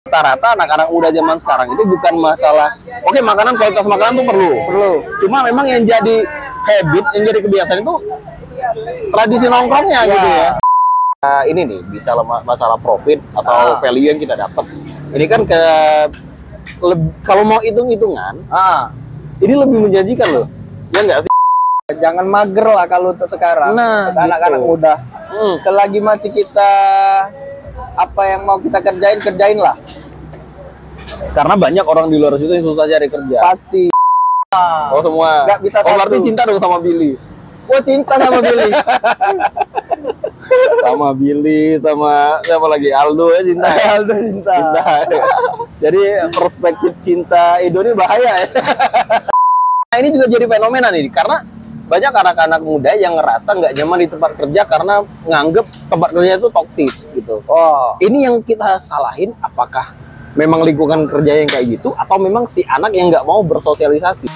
rata-rata anak-anak muda zaman sekarang itu bukan masalah oke makanan, kualitas makanan tuh perlu. Cuma memang yang jadi habit, yang jadi kebiasaan itu tradisi nongkrongnya gitu ya. Ini nih bisa masalah profit atau value yang kita dapat. Ini kan kalau mau hitung-hitungan, ini lebih menjanjikan loh. Ya enggak sih? Jangan mager lah kalau untuk sekarang. Nah, anak-anak muda. Selagi masih kita apa yang mau kita kerjain lah. Karena banyak orang di luar situ yang susah cari kerja. Pasti. Oh semua. Nggak bisa berarti cinta dong sama Billy. Oh cinta sama Billy. Sama Billy, sama siapa lagi? Aldo ya cinta. Aldo cinta. Jadi perspektif cinta Edo ini bahaya ya. Nah, ini juga jadi fenomena nih karena banyak anak-anak muda yang ngerasa nggak nyaman di tempat kerja karena nganggep tempat kerja itu toksik gitu. Ini yang kita salahin, apakah memang lingkungan kerja yang kayak gitu atau memang si anak yang nggak mau bersosialisasi?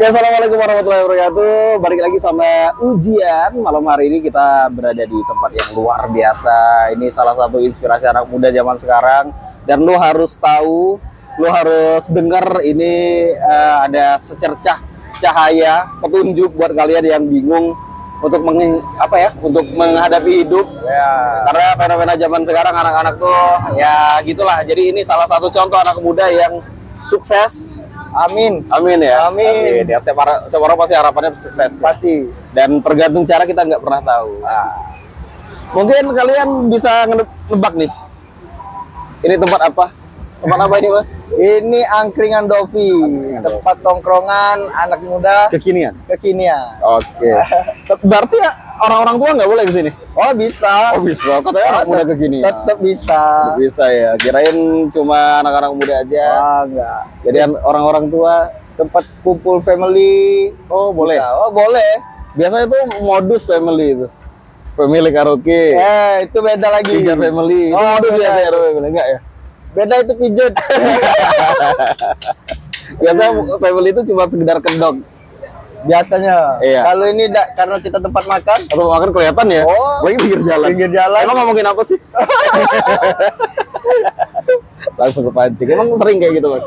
Assalamualaikum warahmatullahi wabarakatuh. Balik lagi sama Ujian. Malam hari ini kita berada di tempat yang luar biasa. Ini salah satu inspirasi anak muda zaman sekarang. Dan lo harus tahu, lo harus dengar ini ada secercah cahaya petunjuk buat kalian yang bingung untuk untuk menghadapi hidup. Karena fenomena zaman sekarang anak-anak tuh ya gitulah. Jadi ini salah satu contoh anak muda yang sukses. Amin ya. Amin. Ya, setiap orang pasti harapannya sukses. Pasti. Dan tergantung cara kita nggak pernah tahu. Mungkin kalian bisa nebak nih. Ini tempat apa? Tempat apa ini, Mas? Ini Angkringan Dovi. Tempat tongkrongan anak muda kekinian. Oke. Berarti ya orang-orang tua nggak boleh ke sini? Oh bisa. Katanya anak muda kekinian. Tetap bisa. Bisa ya. Kirain cuma anak-anak muda aja. Enggak. Jadi orang-orang tua tempat kumpul family. Oh boleh. Bisa. Oh boleh. Biasanya itu modus family itu. Family karaoke. Itu beda lagi. Pijet family. Itu modus biasa family enggak ya? Beda itu pijet. Biasanya family itu cuma sekedar kedok. Biasanya. Iya. Kalau ini karena kita tempat makan. Atau makan kelihatan ya? Lagi pinggir jalan. Emang ngomongin apa sih? Langsung kepancing. Emang sering kayak gitu, Mas?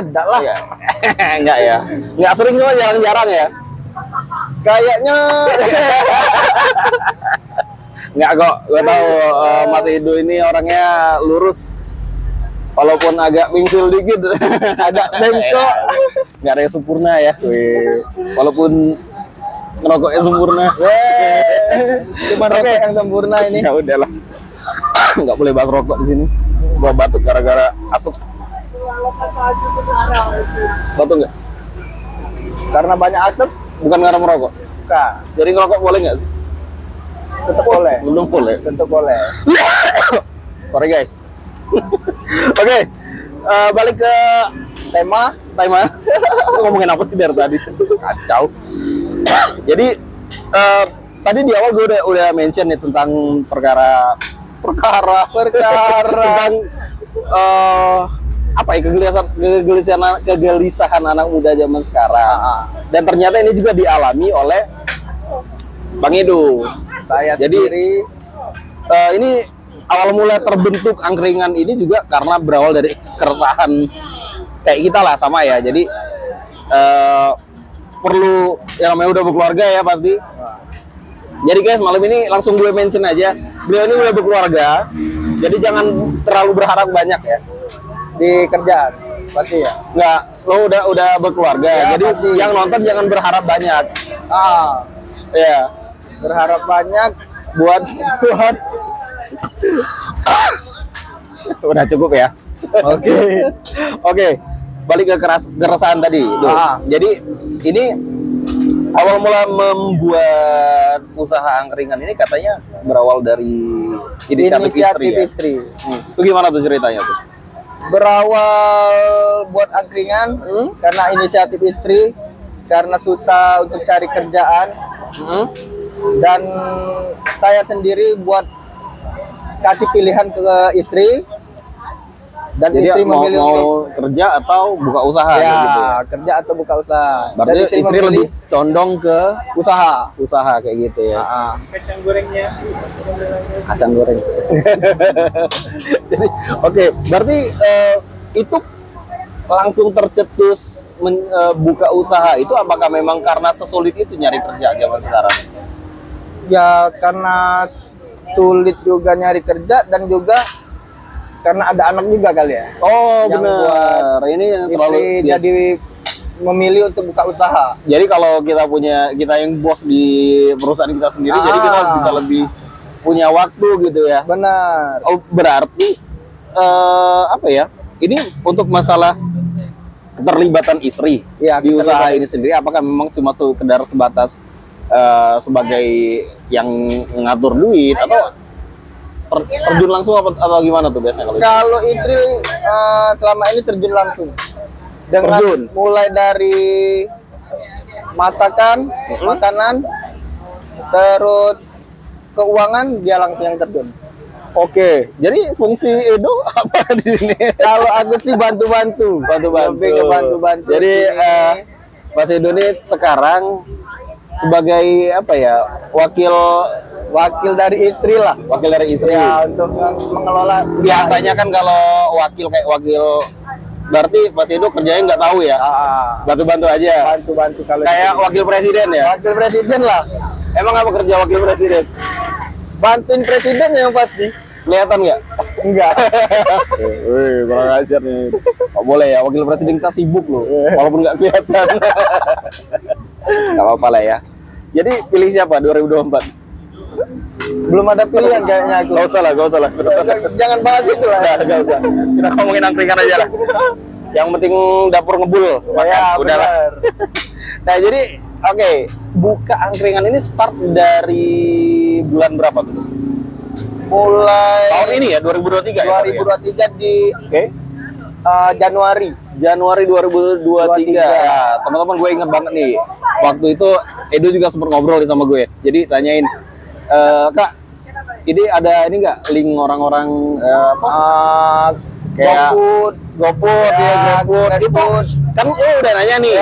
Enggak lah. Enggak ya? Enggak sering cuma jarang-jarang ya? Kayaknya. Enggak kok. Gue tahu Mas Edo ini orangnya lurus. Walaupun agak mingsil dikit, agak bengkok, nggak ada yang sempurna ya. Walaupun ngerokoknya sempurna, cuma rokok yang sempurna ini. Ya udahlah, nggak boleh bahas rokok di sini. Gua batuk gara-gara asap. Batuk nggak? Karena banyak asap, bukan karena merokok. Bukan. Jadi ngerokok boleh nggak sih? Tetap boleh. Belum boleh. Tetap boleh. Sorry guys. Oke, balik ke tema. Ngomongin apa sih dari tadi? Kacau. Jadi tadi di awal gue udah mention nih tentang perkara tentang apa ya kegelisahan anak muda zaman sekarang. Dan ternyata ini juga dialami oleh Bang Edo. Jadi ini awal mula terbentuk angkringan ini juga karena berawal dari keresahan kayak kita lah sama ya. Jadi perlu yang namanya udah berkeluarga ya pasti. Jadi guys malam ini langsung gue mention aja, beliau ini udah berkeluarga. Jadi jangan terlalu berharap banyak ya. di kerjaan pasti ya. Nggak, lo udah berkeluarga, Ya, jadi pasti. yang nonton jangan berharap banyak. Ya, Berharap banyak buat udah cukup ya. oke. Oke, balik ke keresahan tadi. Duh. Jadi ini awal mula membuat usaha angkringan ini katanya berawal dari inisiatif istri. Ya? Itu gimana tuh ceritanya tuh? Berawal buat angkringan karena inisiatif istri, karena susah untuk cari kerjaan, dan saya sendiri buat kasih pilihan ke istri, dan Jadi istri mau memilih untuk kerja atau buka usaha ya, gitu ya? kerja atau buka usaha. Berarti Dan istri memilih lebih condong ke usaha. kayak gitu ya. Kacang gorengnya. Kacang goreng. Jadi, oke, berarti itu langsung tercetus buka usaha itu apakah memang karena sesulit itu nyari kerja zaman sekarang? Ya karena sulit juga nyari kerja, dan juga karena ada anak juga kali ya. Oh Yang benar, ini yang selalu Istri jadi memilih untuk buka usaha. Jadi kalau kita yang bos di perusahaan kita sendiri, jadi kita bisa lebih punya waktu gitu ya. Benar. Oh berarti apa ya? Ini untuk masalah keterlibatan istri Ya, di usaha ini sendiri, apakah memang cuma sekedar sebatas sebagai yang ngatur duit atau terjun langsung atau gimana tuh biasanya kalau Kalau istri selama ini terjun langsung dengan mulai dari masakan, makanan, terus keuangan, dia langsung yang terjun. Oke, jadi fungsi Edo apa di sini? Kalau aku sih bantu-bantu. Lebih ke bantu-bantu. Jadi Mas Edo ini sekarang sebagai apa ya, wakil dari istri lah. Wakil dari istri ya, untuk mengelola. Biasanya kan kalau wakil berarti Mas Edo kerjain nggak tahu ya? Bantu-bantu aja. Bantu-bantu kalau kayak wakil presiden ya? Wakil presiden lah. Emang apa kerja wakil presiden? Bantuin presiden yang pasti. Kelihatan nggak? Enggak. Wih, kurang ajar nih. Nggak boleh ya, wakil presiden kita sibuk loh, walaupun nggak kelihatan. Nggak apa-apa lah ya. Jadi pilih siapa 2024? Belum ada pilihan kayaknya aku. Gak usah lah. Jangan bahas itu lah. Gak usah. Kita ngomongin angkringan aja lah. Yang penting dapur ngebul. Ya, udahlah. Nah jadi, oke, buka angkringan ini start dari bulan berapa tuh? Mulai Tahun ini ya, 2023 ya? 2023 di Januari. Januari 2023. Ya, teman-teman gue inget banget nih. Waktu itu Edo juga sempat ngobrol sama gue. Jadi tanyain, Kak, ini ada ini nggak link orang-orang kayak GoFood ya, GoFood itu kan lo udah nanya nih.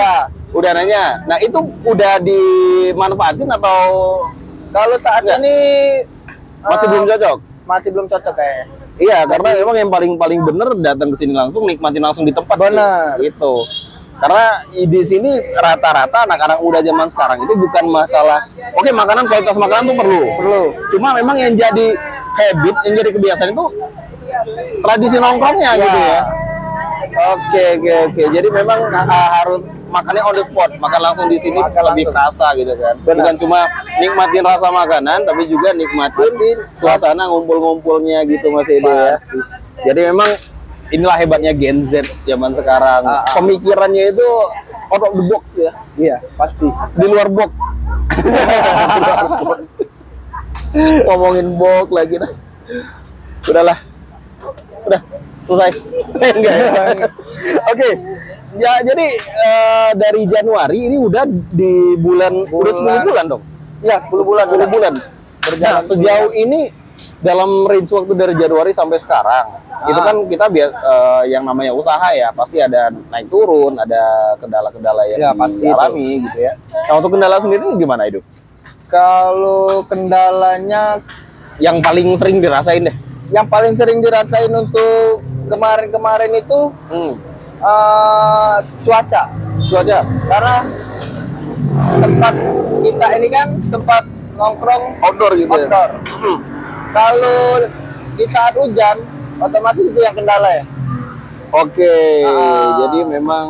Udah nanya. Nah, itu udah dimanfaatin atau kalau saat ini masih belum cocok? Masih belum cocok kayaknya. Iya, karena memang yang paling bener datang ke sini langsung, nikmatin langsung di tempat. Benar. Gitu. Karena di sini rata-rata anak-anak muda zaman sekarang itu bukan masalah, oke, makanan, kualitas makanan tuh perlu. Cuma memang yang jadi habit, yang jadi kebiasaan itu tradisi nongkrongnya gitu ya. Oke. Jadi memang harus makannya on the spot, makan langsung di sini lebih kerasa gitu kan. Bukan cuma nikmatin rasa makanan, tapi juga nikmatin suasana ngumpul-ngumpulnya gitu Mas Edo ya. Jadi memang inilah hebatnya Gen Z zaman sekarang. Pemikirannya itu out of the box ya. Iya, pasti. Di luar box. Ngomongin box lagi dah. Udahlah. Udah selesai. Enggak. Oke. Ya jadi dari Januari ini udah di bulan udah 10 bulan dong. Ya, 10 bulan. 10 bulan. Berjalan sejauh ini dalam range waktu dari Januari sampai sekarang. Itu kan kita yang namanya usaha ya, pasti ada naik turun, ada kendala-kendala yang pasti dialami gitu ya. Nah, untuk kendala sendiri gimana itu? Kalau kendalanya yang paling sering dirasain deh. Yang paling sering dirasain untuk kemarin-kemarin itu cuaca. Karena tempat kita ini kan tempat nongkrong outdoor gitu. Outdoor. Kalau di saat hujan, otomatis itu yang kendala ya. Oke, jadi memang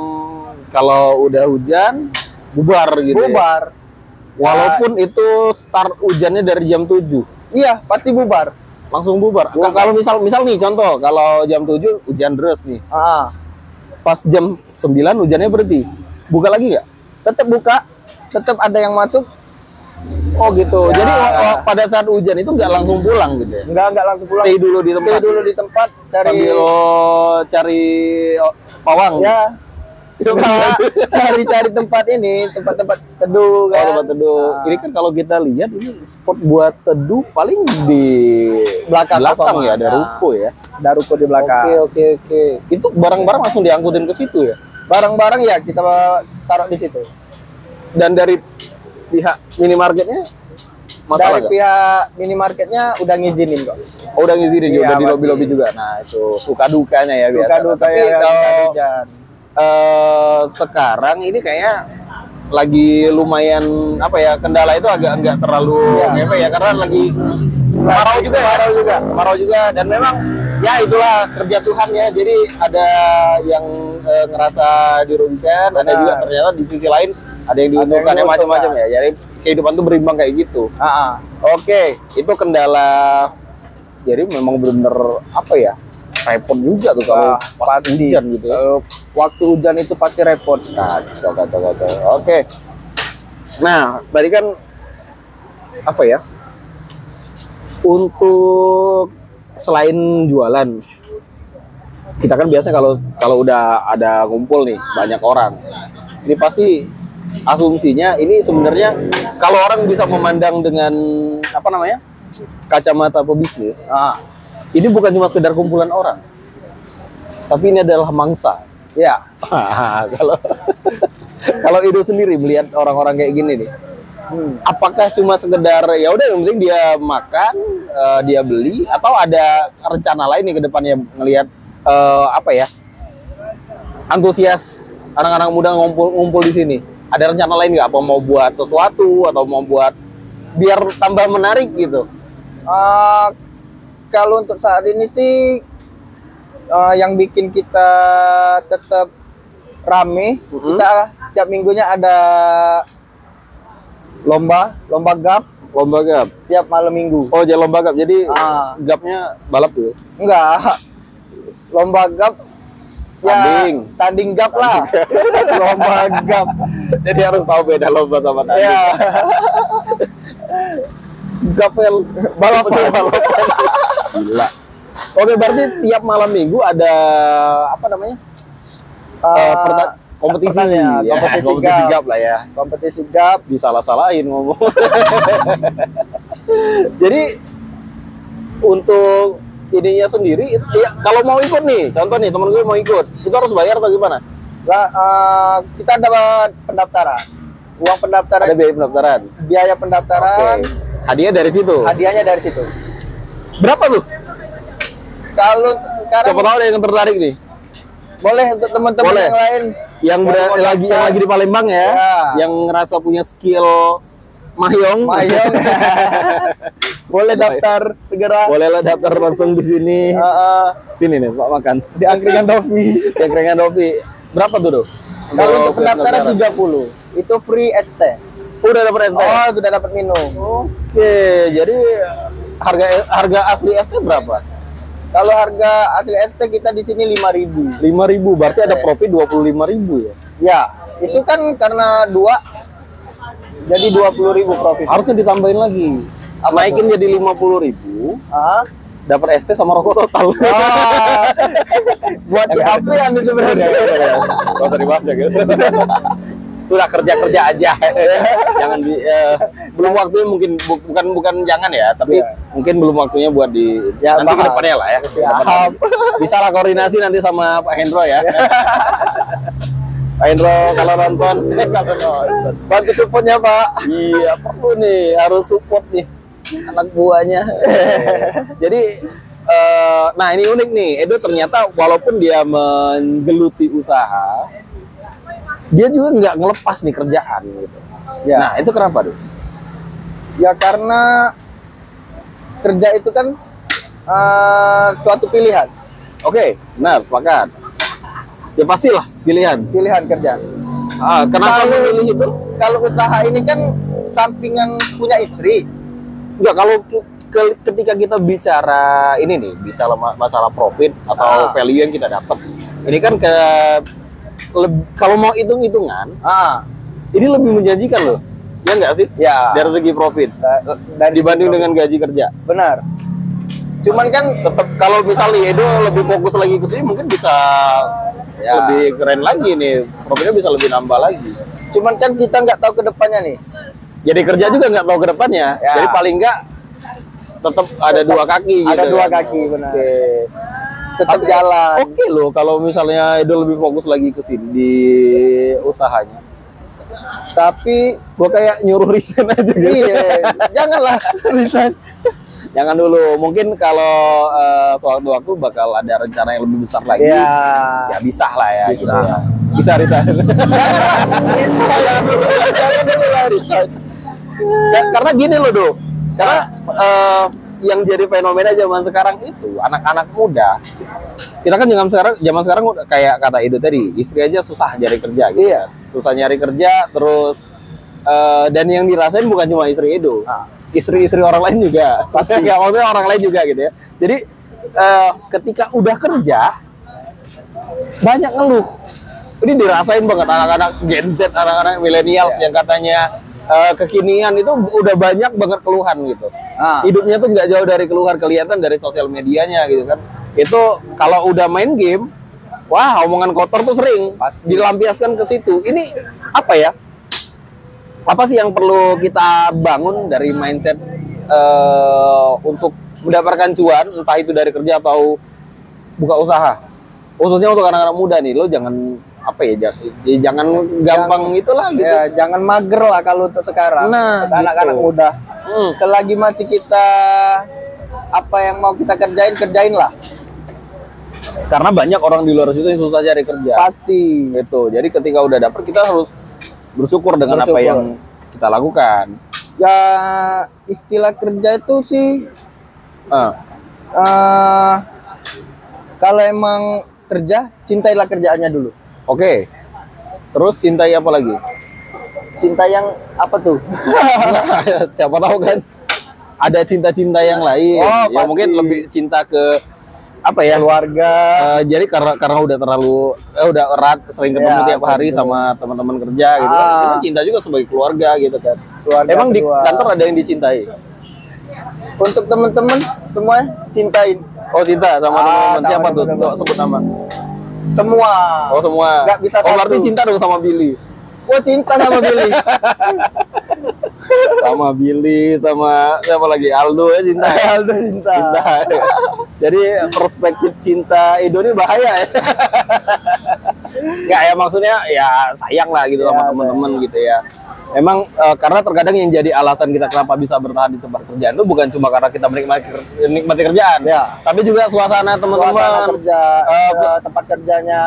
kalau udah hujan bubar gitu. Bubar. Ya? Walaupun itu start hujannya dari jam 7. Iya, pasti bubar. Langsung bubar. Kalau misal nih contoh, kalau jam 7 hujan deras nih. Pas jam 9 hujannya berhenti. Buka lagi nggak? Tetap buka, tetap ada yang masuk. Oh gitu. Ya. Jadi pada saat hujan itu nggak langsung pulang gitu ya? Nggak langsung pulang. Stay dulu di tempat. Stay dulu di tempat sambil cari pawang. Ya. Cari tempat ini, tempat-tempat teduh kan. Tempat teduh. Ini kan kalau kita lihat ini spot buat teduh paling di belakang ya, ada ruko ya. Ada ruko di belakang. Oke. Itu barang-barang langsung diangkutin ke situ ya? Barang-barang ya kita taruh di situ. Dan dari pihak minimarketnya masalah dari pihak minimarketnya udah ngizinin kok. Oh, udah ngizinin, Iya, udah di lobi-lobi juga. Nah, itu suka dukanya ya biasa. Suka duka tapi ya, kalau sekarang ini kayak lagi lumayan apa ya, kendala itu agak enggak terlalu ya karena lagi marau juga dan memang ya itulah kerja Tuhan ya. Jadi ada yang ngerasa dirugikan, ada juga ternyata di sisi lain ada yang diuntungkan ya, macam-macam ya. Jadi kehidupan tuh berimbang kayak gitu. Oke, itu kendala. Jadi memang benar apa ya, repot juga tuh kalau pas hujan gitu ya. Waktu hujan itu pasti repot. Kacau. Oke. Nah, tadi kan apa ya? Untuk selain jualan, kita kan biasa kalau udah ada ngumpul nih banyak orang, ini pasti asumsinya ini sebenarnya kalau orang bisa memandang dengan apa namanya kacamata pebisnis, ini bukan cuma sekedar kumpulan orang, tapi ini adalah mangsa. Ya. Kalau Edo sendiri melihat orang-orang kayak gini nih, apakah cuma sekedar ya udah yang penting dia makan, dia beli, atau ada rencana lain nih ke depannya ngelihat apa ya, antusias anak-anak muda ngumpul di sini? Ada rencana lain nggak? Apa mau buat sesuatu atau mau buat biar tambah menarik gitu? Kalau untuk saat ini sih yang bikin kita tetap rame, kita setiap minggunya ada lomba gap tiap malam minggu. Oh, jadi lomba gap. Jadi gapnya balap tuh? Enggak, lomba gap tanding gap lah. Lomba gap. Jadi harus tahu beda lomba sama tanding. Ya. Gapnya balapan. Gila. Oke, berarti tiap malam minggu ada apa namanya? Kompetisi gap lah ya. Kompetisi gap. Disalah-salahin ngomong. Jadi untuk ininya sendiri, ya, kalau mau ikut nih, contoh nih temen gue mau ikut, itu harus bayar atau gimana? Kita dapat pendaftaran. Uang pendaftaran. Ada biaya pendaftaran. Biaya pendaftaran. Hadiah dari situ. Hadiahnya dari situ. Berapa tuh? Kalau sekarang siapa tahu ada yang tertarik nih. Boleh untuk teman-teman yang lain yang lagi di Palembang ya, yang ngerasa punya skill Mahyong. Boleh daftar segera. Bolehlah daftar langsung di sini. Sini nih Pak makan. Di Angkringan Dovi. Di Angkringan Dovi. Berapa tuh? Kalau untuk pendaftaran 30. Itu free ST. Udah dapat ST. Oh, sudah dapat minum. Oke, jadi harga asli ST berapa? Kalau harga asli ST kita di sini 5.000. 5.000, berarti ada profit 25.000 ya? Ya, itu kan karena 2 jadi 20.000 profit. Harusnya ditambahin lagi. Naikin jadi 50.000. Dapat ST sama rokok total. Buat CAP yang itu berarti. Gak usah dibahas ya gitu. Sudah kerja aja. Jangan belum waktunya mungkin bukan jangan ya, tapi mungkin belum waktunya buat nanti ke depannya lah ya. Bisa lah koordinasi nanti sama Pak Hendro ya. Pak Hendro kalau nonton, bantu supportnya Pak. Iya, perlu nih, harus support nih anak buahnya. Jadi nah ini unik nih, Edo ternyata walaupun dia menggeluti usaha, dia juga nggak ngelepas nih kerjaan gitu. Nah itu kenapa tuh? Ya karena kerja itu kan suatu pilihan. Oke, benar, sepakat. Ya pastilah pilihan. Pilihan kerja. Kenapa Kalau- memilih itu? Kalau usaha ini kan sampingan punya istri. Enggak, kalau ketika kita bicara ini nih, bicara masalah profit atau value yang kita dapat. Ini kan kalau mau hitung-hitungan, ini lebih menjanjikan loh. Ya enggak sih? Ya. Dari segi profit Dan dibanding dengan gaji kerja. benar. Cuman kan Tetap kalau misalnya Edo lebih fokus lagi ke sini mungkin bisa lebih keren lagi nih. Profitnya bisa lebih nambah lagi. cuman kan kita nggak tahu ke depannya nih. Jadi kerja juga nggak tahu ke depannya. Ya. Jadi paling nggak tetap ada dua kaki gitu. Ada dua kan. kaki, benar. Oke. Tetap Tapi jalan. Oke loh kalau misalnya Edo lebih fokus lagi ke sini di usahanya. Tapi Gua kayak nyuruh resign aja gitu. iya, janganlah resign. Jangan dulu. Mungkin kalau sewaktu-waktu bakal ada rencana yang lebih besar lagi. Ya. Ya bisa lah ya. Bisa. Gitu ya. Bisa resign. Jangan dulu lah resign. Karena gini loh, Do. Karena yang jadi fenomena zaman sekarang itu anak-anak muda. Kita kan zaman sekarang kayak kata Edo tadi, istri aja susah cari kerja gitu. Iya. Susah nyari kerja, terus dan yang dirasain bukan cuma istri Edo. Istri-istri orang lain juga. Pasti nggak, maksudnya orang lain juga gitu ya. Jadi ketika udah kerja banyak ngeluh. Ini dirasain banget anak-anak Gen Z, anak-anak milenial yang katanya kekinian itu udah banyak banget keluhan gitu. Hidupnya tuh nggak jauh dari keluhan, kelihatan dari sosial medianya gitu kan. Itu kalau udah main game, wah omongan kotor tuh sering dilampiaskan ke situ. Ini apa ya? Apa sih yang perlu kita bangun dari mindset untuk mendapatkan cuan, entah itu dari kerja atau buka usaha? Khususnya untuk anak-anak muda nih, lo jangan apa ya, jangan gampang itulah gitu. Ya, jangan mager lah kalau untuk sekarang. Nah, Untuk anak-anak gitu. muda. Selagi masih kita apa yang mau kita kerjain lah. Karena banyak orang di luar situ yang susah cari kerja. Pasti. Gitu. Jadi ketika udah dapet kita harus bersyukur dengan apa Bersyukur. yang kita lakukan. Ya istilah kerja itu sih kalau emang kerja, cintailah kerjaannya dulu. Oke. Terus cintai apa lagi? Cinta yang apa tuh? Siapa tahu kan ada cinta-cinta yang lain. Oh, Ya pasti. mungkin lebih cinta ke apa ya? Keluarga. Jadi karena udah terlalu udah erat, sering ketemu Ya, tiap hari betul. sama teman-teman kerja gitu kan. Kita cinta juga sebagai keluarga gitu kan. Keluarga Emang di kedua. kantor ada yang dicintai? Untuk teman-teman semuanya cintain. Oh, cinta sama teman-teman. sama Siapa tuh? teman-teman. Tuh, sebut nama. Semua. Oh, semua. Nggak bisa Oh, berarti satu. cinta dong sama Billy. Gua cinta sama Billy. Sama Billy, sama siapa lagi? Aldo ya cinta. Ya? Aldo cinta. Cinta. Jadi perspektif cinta Edo ini bahaya ya. Nggak ya, maksudnya ya sayang lah gitu sama Ya, teman-teman gitu ya. Emang karena terkadang yang jadi alasan kita kenapa bisa bertahan di tempat kerjaan itu bukan cuma karena kita menikmati kerjaan, Ya. tapi juga suasana Suasana teman-teman. kerja, tempat kerjanya.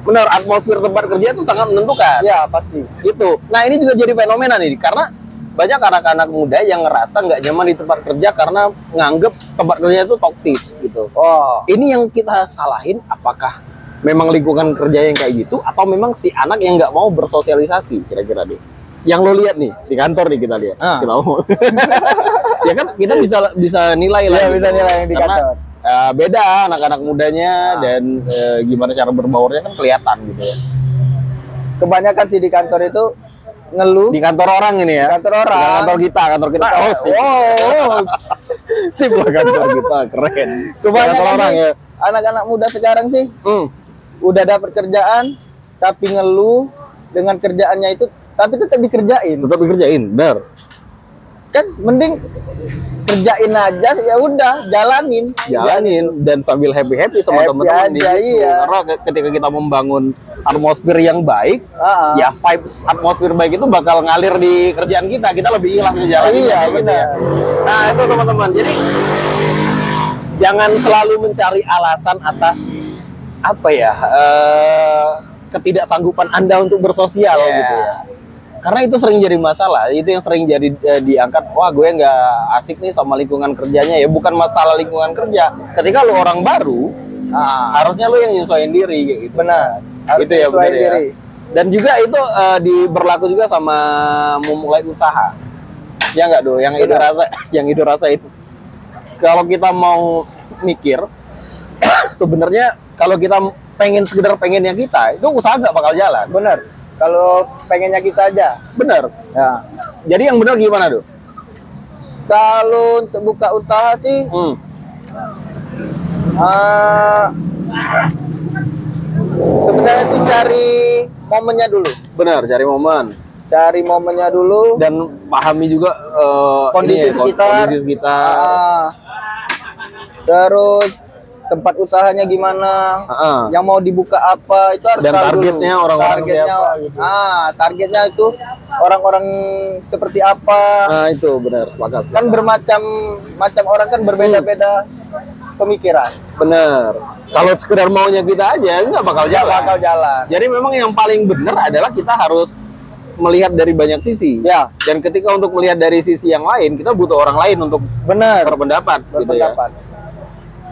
Benar, atmosfer tempat kerja itu sangat menentukan. Ya pasti. Gitu. Nah ini juga jadi fenomena nih, karena banyak anak-anak muda yang ngerasa nggak nyaman di tempat kerja karena nganggep tempat kerja itu toksik gitu. Oh. Ini yang kita salahin, apakah memang lingkungan kerja yang kayak gitu atau memang si anak yang nggak mau bersosialisasi kira-kira deh. Yang lo lihat nih di kantor nih kita lihat. Kita mau. Ya kan kita bisa nilai lah. Iya, gitu. bisa nilai yang di Karena, kantor. beda anak-anak mudanya dan gimana cara berbaurnya kan kelihatan gitu ya. Kebanyakan sih di kantor itu ngeluh. Di kantor orang ini ya. Di kantor orang. Bukan kantor kita. Oh, sip. Oh. Sip lah kantor kita, keren. Kebanyakan Kantor orang sih, ya. anak-anak muda sekarang sih udah dapat kerjaan tapi ngeluh dengan kerjaannya itu, tapi tetap dikerjain. Tetap dikerjain, benar. Kan mending kerjain aja, ya udah jalanin. Dan sambil happy sama Happy teman-teman aja, gitu. iya. Karena ketika kita membangun atmosfer yang baik, ya vibes atmosfer baik itu bakal ngalir di kerjaan kita. Kita lebih ikhlas ngejalanin. Iya, gitu benar. ya. Nah, itu teman-teman. Jadi jangan selalu mencari alasan atas apa ya? Ketidaksanggupan Anda untuk bersosial gitu ya. Karena itu sering jadi masalah, itu yang sering jadi diangkat, wah gue nggak asik nih sama lingkungan kerjanya. Ya bukan masalah lingkungan kerja, ketika lu orang baru, harusnya lu yang nyesuaiin diri kayak gitu. Benar. Harus Itu ya benar menyesuaikan ya. diri. Dan juga itu berlaku juga sama memulai usaha. Ya nggak Do, yang Edo rasa, yang Edo rasain. Kalau kita mau mikir, sebenarnya kalau kita sekedar pengennya kita, itu usaha nggak bakal jalan. Bener. Kalau pengennya kita aja. Bener. Ya. Jadi yang benar gimana Do? Kalau untuk buka usaha sih, sebenarnya sih cari momennya dulu. Benar, cari momen. Cari momennya dulu. Dan pahami juga Kondisi sekitar. kondisi sekitar. Terus tempat usahanya gimana, yang mau dibuka apa, itu harus Dan tahu targetnya dulu. orang-orang targetnya siapa, gitu. Targetnya itu orang-orang seperti apa. Nah itu benar, sepakat. Kan bermacam orang kan berbeda-beda pemikiran. Bener. Kalau sekedar maunya kita aja nggak bakal jalan. Bakal jalan. Jadi memang yang paling benar adalah kita harus melihat dari banyak sisi. Ya, Dan ketika untuk melihat dari sisi yang lain, kita butuh orang lain untuk benar. berpendapat. Gitu ya. Berpendapat.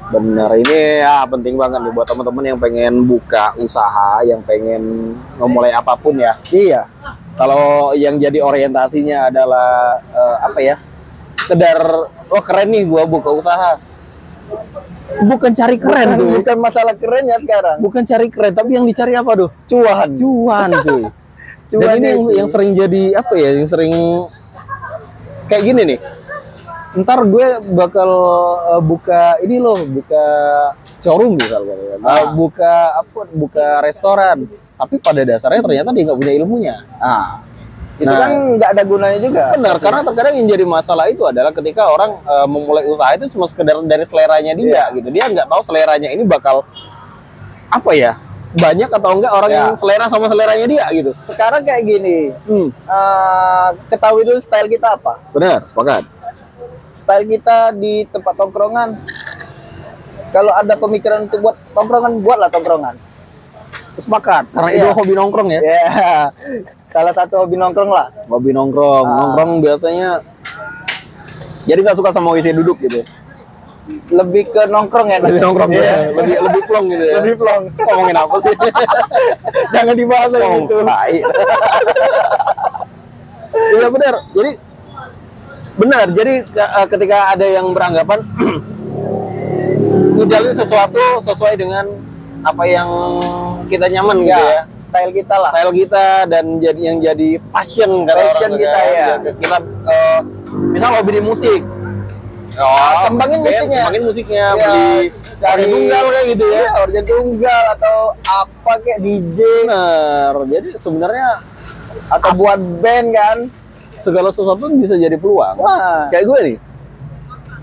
Bener, ini ya penting banget nih buat teman-teman yang pengen buka usaha, yang pengen memulai apapun ya. Iya. Kalau yang jadi orientasinya adalah apa ya? Sekedar oh keren nih gua buka usaha. Bukan cari keren tuh. Bukan masalah kerennya sekarang. Bukan cari keren, tapi yang dicari apa tuh? Cuan. Cuan tuh. Cuan Dan ini itu. yang sering jadi apa ya? Yang sering kayak gini nih. Ntar gue bakal buka ini loh, buka showroom misalnya, buka restoran. Tapi pada dasarnya ternyata dia nggak punya ilmunya. Itu kan nggak ada gunanya juga. Benar, karena terkadang yang jadi masalah itu adalah ketika orang memulai usaha itu cuma sekedar dari seleranya dia gitu. Dia nggak tahu seleranya ini bakal apa ya, banyak atau enggak orang yang selera sama seleranya dia gitu. Sekarang kayak gini, ketahui dulu style kita apa. Benar, sepakat. Style kita di tempat tongkrongan. Kalau ada pemikiran untuk buat tongkrongan, buatlah tongkrongan. Sepakat, karena itu hobi nongkrong ya. Salah satu hobi nongkrong lah. Hobi nongkrong, nongkrong biasanya jadi nggak suka sama WC duduk gitu. Lebih ke nongkrong ya. Lebih nongkrong ya, lebih plong gitu ya. Lebih plong. Ngomongin apa sih? Jangan dibahas lagi itu. Iya benar. Jadi benar. Jadi ketika ada yang beranggapan ngejalin sesuatu sesuai dengan apa yang kita nyaman gitu ya. Style kita lah. Style kita dan yang jadi passion Passion kita ya. Kita misal hobi di musik. Kembangin musiknya. Kembangin musiknya, Ya, beli cari tunggal kayak gitu ya. Organ tunggal atau apa kayak DJ. Benar. Jadi sebenarnya Atau buat band kan. segala sesuatu bisa jadi peluang. Wah. Kayak gue nih.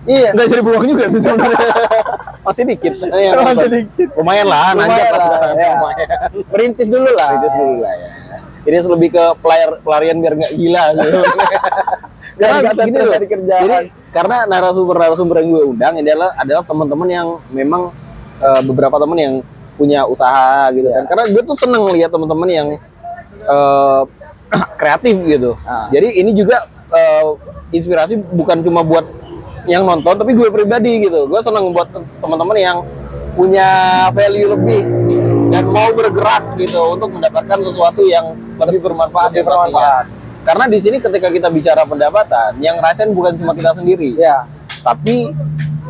Iya. Nggak jadi peluang juga sih sebenarnya. Masih dikit. Masih dikit. Lumayan lah, nanjak lah lah, sekarang. ya. Lumayan. Merintis dulu lah. Itu dulu lah ya. Ini lebih ke pelarian biar nggak gila gitu. Karena nggak gini stres loh. dari kerjaan. Jadi karena narasumber yang gue undang ini adalah teman-teman yang memang beberapa teman yang punya usaha gitu kan. Karena gue tuh seneng lihat teman-teman yang kreatif gitu. Jadi ini juga inspirasi bukan cuma buat yang nonton, tapi gue pribadi gitu. Gue seneng buat teman-teman yang punya value lebih dan mau bergerak gitu untuk mendapatkan sesuatu yang lebih bermanfaat. Karena di sini ketika kita bicara pendapatan, yang ngerasain bukan cuma kita sendiri, Ya. tapi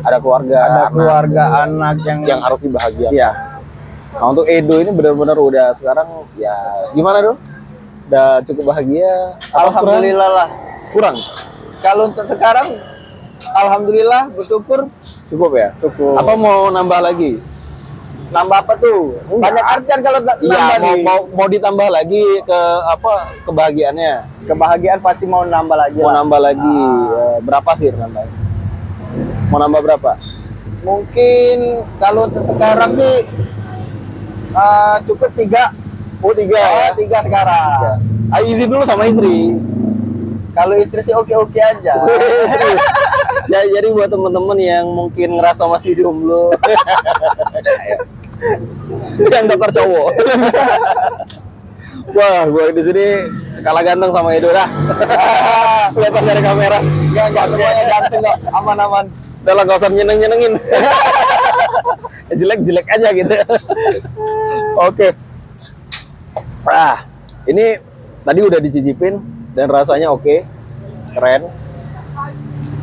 ada keluarga, Ada keluarga anak yang harus dibahagiakan. Iya. Nah, untuk Edo ini benar-benar udah sekarang ya gimana dong? Udah cukup bahagia? Atau Alhamdulillah lah. kurang? Kalau untuk sekarang, alhamdulillah bersyukur Cukup ya? cukup. Apa mau nambah lagi? Nambah apa tuh? Banyak artian kalau Iya, nambah nih. mau ditambah lagi ke apa kebahagiaannya? Kebahagiaan pasti mau nambah lagi. Mau lah. nambah lagi berapa sih nambah? Mau nambah berapa? Mungkin kalau untuk sekarang sih cukup 3. Oh 3 ya? 3 sekarang. Ayo izin dulu sama istri. Kalau istri sih oke-oke aja. Serius. Ya, jadi buat temen-temen yang mungkin ngerasa masih jomblo, yang daftar cowok. Wah, gue di sini kalah ganteng sama Edo dah. Kelihatan dari kamera. Enggak semuanya ganteng kok, aman-aman. Udah lah, gak usah nyeneng-nyenengin. Jelek-jelek aja gitu. Oke. Ah, ini tadi udah dicicipin dan rasanya oke, keren.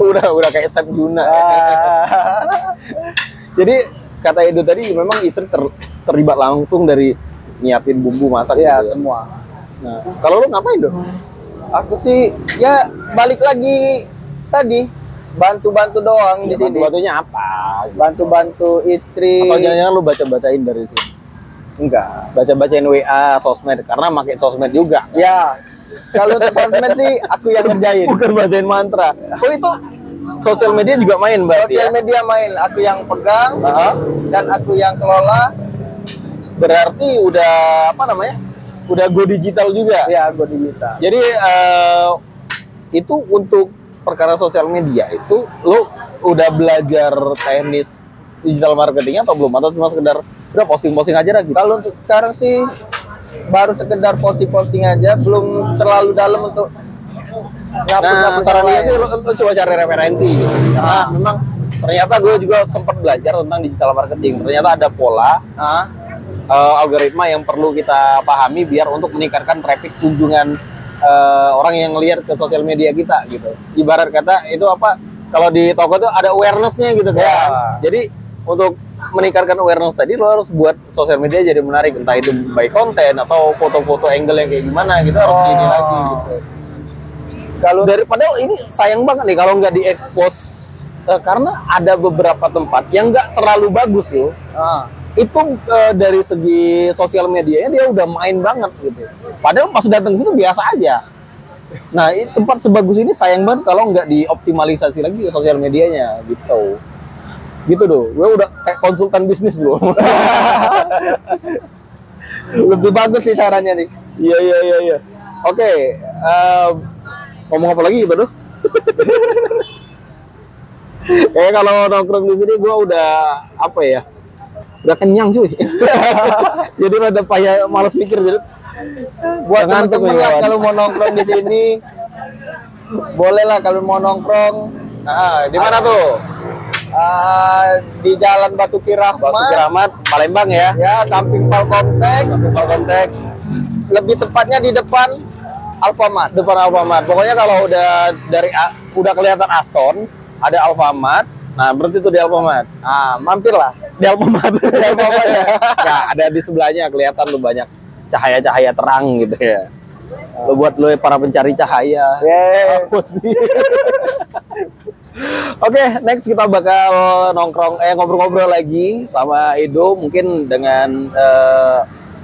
Udah kayak Chef Juna. Jadi kata Edo tadi memang istri terlibat langsung dari nyiapin bumbu masak Iya, gitu ya. semua. Nah, kalau lu ngapain dong? Aku sih ya balik lagi tadi bantu-bantu doang di sini. Bantu-bantunya apa? Bantu-bantu istri. Atau jangan-jangan lu baca-bacain dari sini? Enggak. Baca-bacain WA, sosmed, karena pakai sosmed juga. Ya, kalau untuk sosmed sih aku yang ngerjain. Bukan bacain mantra. Oh itu sosial media juga main berarti Sosial ya? media main, aku yang pegang Aha. dan aku yang kelola. Berarti udah apa namanya? Udah go digital juga. Ya, gue digital. Jadi itu untuk perkara sosial media itu lo udah belajar teknis digital marketingnya atau belum? Atau cuma sekedar udah posting-posting aja lah gitu? Kalau untuk sekarang sih baru sekedar posting-posting aja, belum terlalu dalam untuk Nah, sarannya sih lo coba cari referensi gitu. Karena memang ternyata gue juga sempat belajar tentang digital marketing. Ternyata ada pola algoritma yang perlu kita pahami biar untuk meningkatkan traffic kunjungan orang yang lihat ke sosial media kita gitu. Ibarat kata itu apa? Kalau di toko tuh ada awareness-nya gitu kan. Ya. Jadi untuk meningkatkan awareness tadi lo harus buat sosial media jadi menarik, entah itu by konten atau foto-foto angle yang kayak gimana gitu harus ini lagi gitu. Kalau Daripada ini sayang banget nih kalau nggak diekspos karena ada beberapa tempat yang nggak terlalu bagus loh. Itu dari segi sosial medianya dia udah main banget gitu. Padahal pas datang ke situ biasa aja. Nah, tempat sebagus ini sayang banget kalau nggak dioptimalisasi lagi sosial medianya gitu. Gitu doh. Gue udah kayak konsultan bisnis loh. lebih bagus sih sarannya nih. Iya. Oke, ngomong apa lagi gitu doh? Kayak kalau nongkrong di sini gue udah apa ya? Udah kenyang cuy. Jadi rada payah, malas mikir jadi. Buat ngantuk teman-teman nih, lah kawan. kalau mau nongkrong di sini, boleh lah kalau mau nongkrong. Nah, di mana tuh? Di Jalan Basuki Rahmat. Basuki Rahmat, Palembang ya. Ya, samping Palkomtek. Kalau kontak Lebih tepatnya di depan Alfamart. depan Alfamart. Pokoknya kalau udah udah kelihatan Aston, ada Alfamart. Nah, berarti tuh di Alfamart. Mampirlah. Di Alfamart. Di Alfamart ya. Nah, ada di sebelahnya kelihatan tuh banyak cahaya-cahaya terang gitu ya. Lo buat lo para pencari cahaya. Yeah. Apa sih? Oke, next kita bakal ngobrol-ngobrol lagi sama Edo mungkin dengan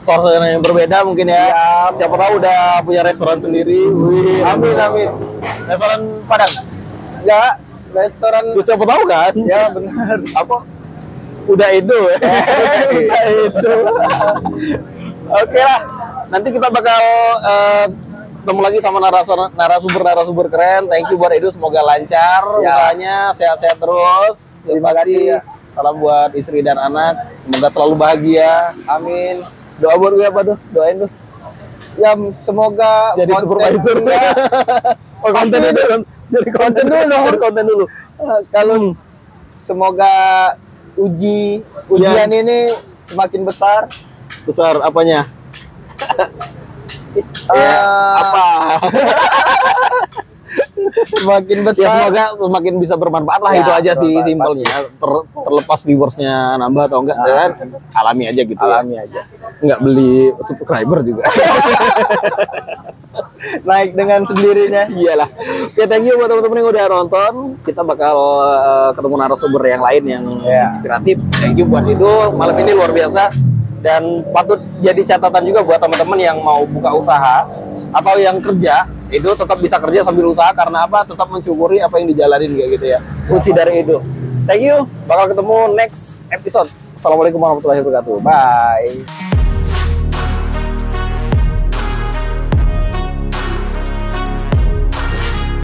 suasana yang berbeda mungkin ya. Siapa tahu udah punya restoran sendiri. Wih, Amin. restoran Padang. Ya, restoran. Siapa tahu kan? Ya, benar. Apa? Udah Edo. Udah Edo. Oke lah. Nanti kita bakal ketemu lagi sama narasumber keren. Thank you buat Edo, semoga lancar usahanya, sehat-sehat terus. Terima kasih ya. Salam buat istri dan anak. Semoga selalu bahagia. Amin. Doa buat gue apa tuh? Doain tuh. Ya, semoga Jadi supervisor. Oh, konten dulu. Jadi konten dulu. Jadi konten dulu. Kalau semoga ujian ini semakin besar. Besar apanya? Apa? Semakin Ya besar. semoga semakin bisa bermanfaat lah, Ya, itu aja sih bermanfaat. simpelnya. Terlepas viewersnya nambah atau enggak kan alami aja gitu Alami ya. aja. Enggak beli subscriber juga. Naik dengan sendirinya. Iyalah. Oke, thank you buat teman-teman yang udah nonton. Kita bakal ketemu narasumber yang lain yang inspiratif. Thank you buat itu. Malam ini luar biasa dan patut jadi catatan juga buat teman-teman yang mau buka usaha atau yang kerja, itu tetap bisa kerja sambil usaha karena apa? Tetap mensyukuri apa yang dijalanin kayak gitu ya. Kunci dari itu. Thank you. Bakal ketemu next episode. Assalamualaikum warahmatullahi wabarakatuh. Bye.